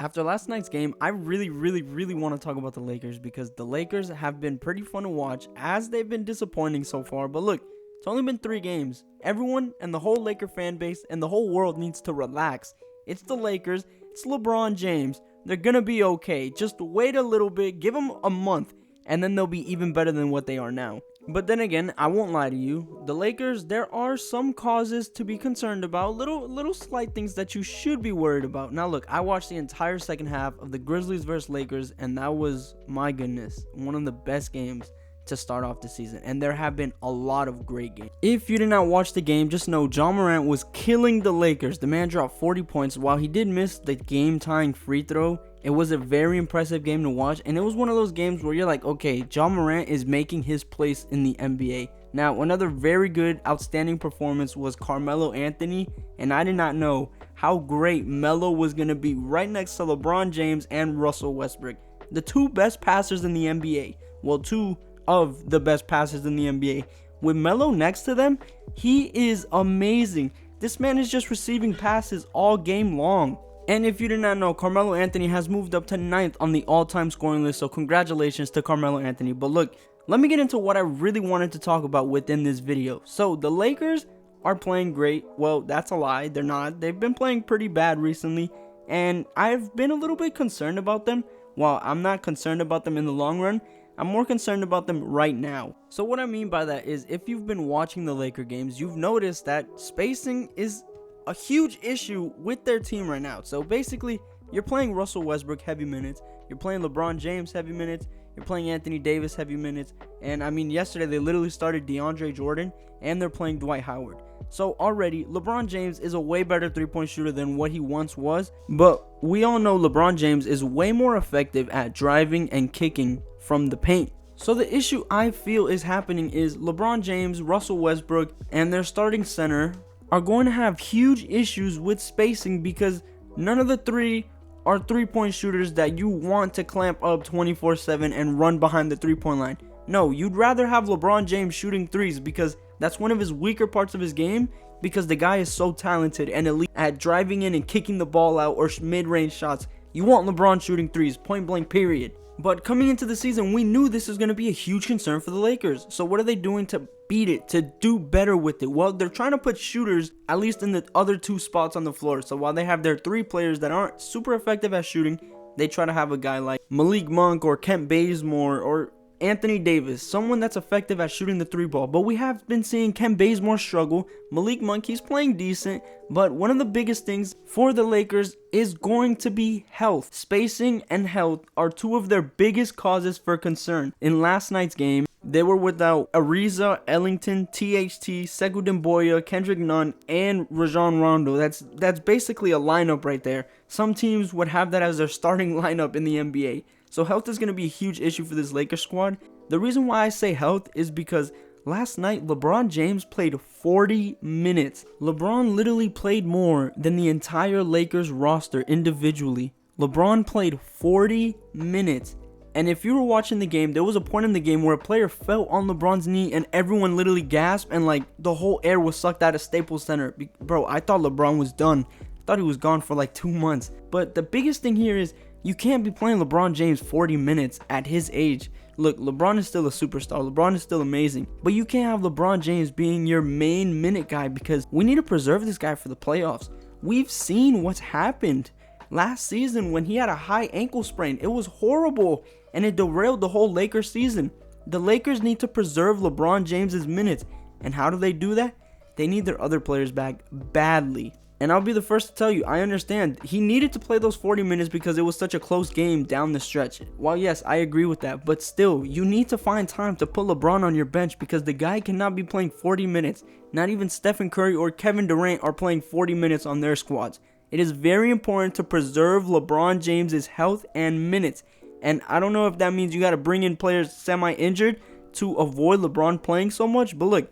After last night's game, I really want to talk about the Lakers because the Lakers have been pretty fun to watch as they've been disappointing so far. But look, it's only been 3 games. Everyone and the whole Laker fan base and the whole world needs to relax. It's the Lakers. It's LeBron James. They're going to be okay. Just wait a little bit. Give them a month. And then they'll be even better than what they are now. But then again, I won't lie to you. The Lakers, there are some causes to be concerned about. Little slight things that you should be worried about. Now look, I watched the entire second half of the Grizzlies vs. Lakers, and that was, my goodness, one of the best games to start off the season. And there have been a lot of great games. If you did not watch the game, just know Ja Morant was killing the Lakers. The man dropped 40 points. While he did miss the game-tying free throw, it was a very impressive game to watch, and it was one of those games where you're like, okay, Ja Morant is making his place in the NBA. Now, another very good, outstanding performance was Carmelo Anthony, and I did not know how great Melo was going to be right next to LeBron James and Russell Westbrook. The 2 best passers in the NBA. Well, 2 of the best passers in the NBA. With Melo next to them, he is amazing. This man is just receiving passes all game long. And if you did not know, Carmelo Anthony has moved up to 9th on the all-time scoring list, so congratulations to Carmelo Anthony. But look, let me get into what I really wanted to talk about within this video. So, the Lakers are playing great. Well, that's a lie. They're not. They've been playing pretty bad recently, and I've been a little bit concerned about them. While I'm not concerned about them in the long run, I'm more concerned about them right now. So what I mean by that is, if you've been watching the Laker games, you've noticed that spacing is a huge issue with their team right now. So basically, you're playing Russell Westbrook heavy minutes, you're playing LeBron James heavy minutes, you're playing Anthony Davis heavy minutes, and I mean, yesterday they literally started DeAndre Jordan, and they're playing Dwight Howard. So already, LeBron James is a way better three-point shooter than what he once was, but we all know LeBron James is way more effective at driving and kicking from the paint. So the issue I feel is happening is LeBron James, Russell Westbrook, and their starting center are going to have huge issues with spacing because none of the 3 are three-point shooters that you want to clamp up 24/7 and run behind the three-point line. No, you'd rather have LeBron James shooting threes because that's one of his weaker parts of his game, because the guy is so talented and elite at driving in and kicking the ball out or mid-range shots. You want LeBron shooting threes, point blank, period. But coming into the season, we knew this was going to be a huge concern for the Lakers. So what are they doing to beat it, to do better with it? Well, they're trying to put shooters at least in the other 2 spots on the floor. So while they have their 3 players that aren't super effective at shooting, they try to have a guy like Malik Monk or Kent Bazemore or Anthony Davis, someone that's effective at shooting the 3 ball. But we have been seeing Kent Bazemore struggle. Malik Monk, he's playing decent, but one of the biggest things for the Lakers is going to be health. Spacing and health are 2 of their biggest causes for concern. In last night's game, they were without Ariza, Ellington, THT, Sekou Doumbouya, Kendrick Nunn, and Rajon Rondo. That's basically a lineup right there. Some teams would have that as their starting lineup in the NBA. So health is going to be a huge issue for this Lakers squad. The reason why I say health is because last night LeBron James played 40 minutes. LeBron literally played more than the entire Lakers roster individually. LeBron played 40 minutes. And if you were watching the game, there was a point in the game where a player fell on LeBron's knee and everyone literally gasped and like the whole air was sucked out of Staples Center. Bro, I thought LeBron was done. I thought he was gone for like 2 months. But the biggest thing here is you can't be playing LeBron James 40 minutes at his age. Look, LeBron is still a superstar. LeBron is still amazing. But you can't have LeBron James being your main minute guy because we need to preserve this guy for the playoffs. We've seen what's happened last season when he had a high ankle sprain. It was horrible and it derailed the whole Lakers season. The Lakers need to preserve LeBron James's minutes. And how do they do that? They need their other players back badly. And I'll be the first to tell you, I understand. He needed to play those 40 minutes because it was such a close game down the stretch. While yes, I agree with that, but still, you need to find time to put LeBron on your bench because the guy cannot be playing 40 minutes. Not even Stephen Curry or Kevin Durant are playing 40 minutes on their squads. It is very important to preserve LeBron James's health and minutes. And I don't know if that means you got to bring in players semi-injured to avoid LeBron playing so much, but look,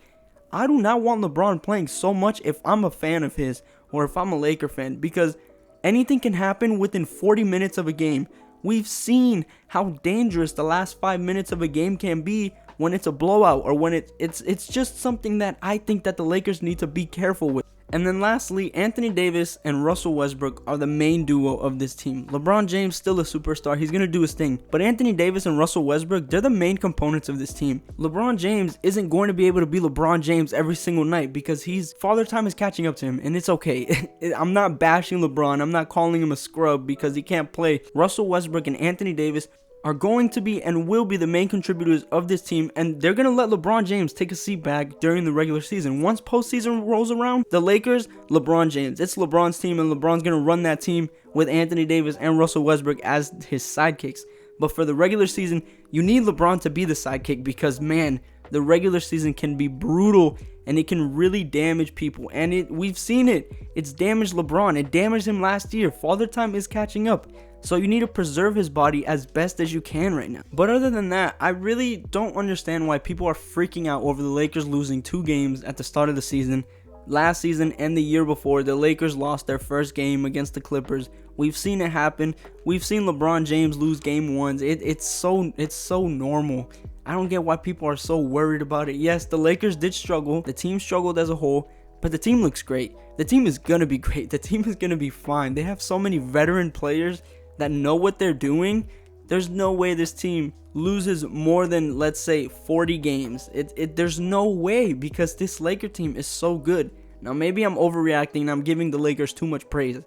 I do not want LeBron playing so much if I'm a fan of his or if I'm a Laker fan, because anything can happen within 40 minutes of a game. We've seen how dangerous the last 5 minutes of a game can be when it's a blowout or when it's just something that I think that the Lakers need to be careful with. And then lastly, Anthony Davis and Russell Westbrook are the main duo of this team. LeBron James still a superstar, he's going to do his thing. But Anthony Davis and Russell Westbrook, they're the main components of this team. LeBron James isn't going to be able to be LeBron James every single night because Father Time is catching up to him, and it's okay. I'm not bashing LeBron, I'm not calling him a scrub because he can't play. Russell Westbrook and Anthony Davis are going to be and will be the main contributors of this team, and they're going to let LeBron James take a seat back during the regular season. Once postseason rolls around, the Lakers, LeBron James. It's LeBron's team, and LeBron's going to run that team with Anthony Davis and Russell Westbrook as his sidekicks. But for the regular season, you need LeBron to be the sidekick because, man, the regular season can be brutal and it can really damage people. And we've seen it. It's damaged LeBron. It damaged him last year. Father Time is catching up. So you need to preserve his body as best as you can right now. But other than that, I really don't understand why people are freaking out over the Lakers losing 2 games at the start of the season. Last season and the year before, the Lakers lost their first game against the Clippers. We've seen it happen. We've seen LeBron James lose game 1s. It's so normal. I don't get why people are so worried about it. Yes, the Lakers did struggle. The team struggled as a whole, but the team looks great. The team is going to be great. The team is going to be fine. They have so many veteran players that know what they're doing. There's no way this team loses more than, let's say, 40 games. There's no way because this Laker team is so good. Now, maybe I'm overreacting and I'm giving the Lakers too much praise,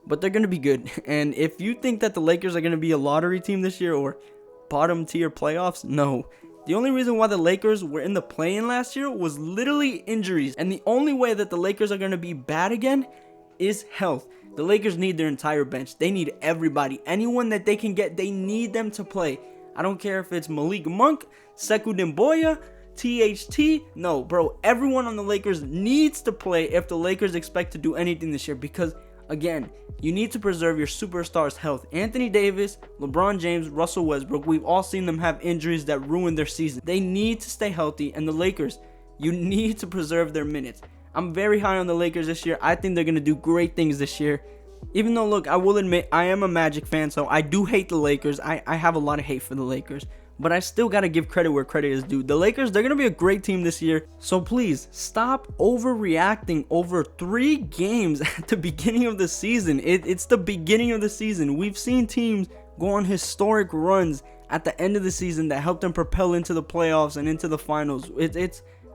but they're going to be good. And if you think that the Lakers are going to be a lottery team this year or bottom tier playoffs, no. The only reason why the Lakers were in the play-in last year was literally injuries. And the only way that the Lakers are going to be bad again is health. The Lakers need their entire bench. They need everybody. Anyone that they can get, they need them to play. I don't care if it's Malik Monk, Sekou Demboya, THT. No, bro, everyone on the Lakers needs to play if the Lakers expect to do anything this year because, again, you need to preserve your superstars' health. Anthony Davis, LeBron James, Russell Westbrook, we've all seen them have injuries that ruin their season. They need to stay healthy, and the Lakers, you need to preserve their minutes. I'm very high on the Lakers this year. I think they're going to do great things this year. Even though, look, I will admit, I am a Magic fan, so I do hate the Lakers. I have a lot of hate for the Lakers. But I still got to give credit where credit is due. The Lakers, they're going to be a great team this year. So please, stop overreacting over 3 games at the beginning of the season. It's the beginning of the season. We've seen teams go on historic runs at the end of the season that help them propel into the playoffs and into the finals.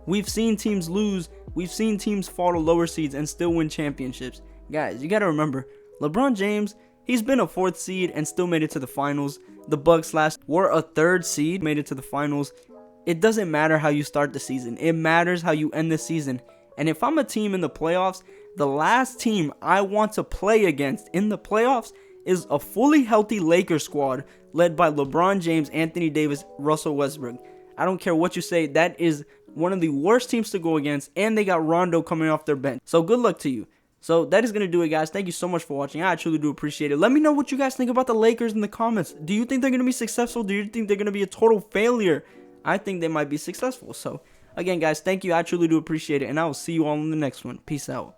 We've seen teams lose. We've seen teams fall to lower seeds and still win championships. Guys, you got to remember, LeBron James, he's been a 4th seed and still made it to the finals. The Bucks were a 3rd seed, made it to the finals. It doesn't matter how you start the season. It matters how you end the season. And if I'm a team in the playoffs, the last team I want to play against in the playoffs is a fully healthy Lakers squad led by LeBron James, Anthony Davis, Russell Westbrook. I don't care what you say. That is one of the worst teams to go against, and they got Rondo coming off their bench. So good luck to you. So that is going to do it, guys. Thank you so much for watching. I truly do appreciate it. Let me know what you guys think about the Lakers in the comments. Do you think they're going to be successful? Do you think they're going to be a total failure? I think they might be successful. So again, guys, thank you. I truly do appreciate it, and I will see you all in the next one. Peace out.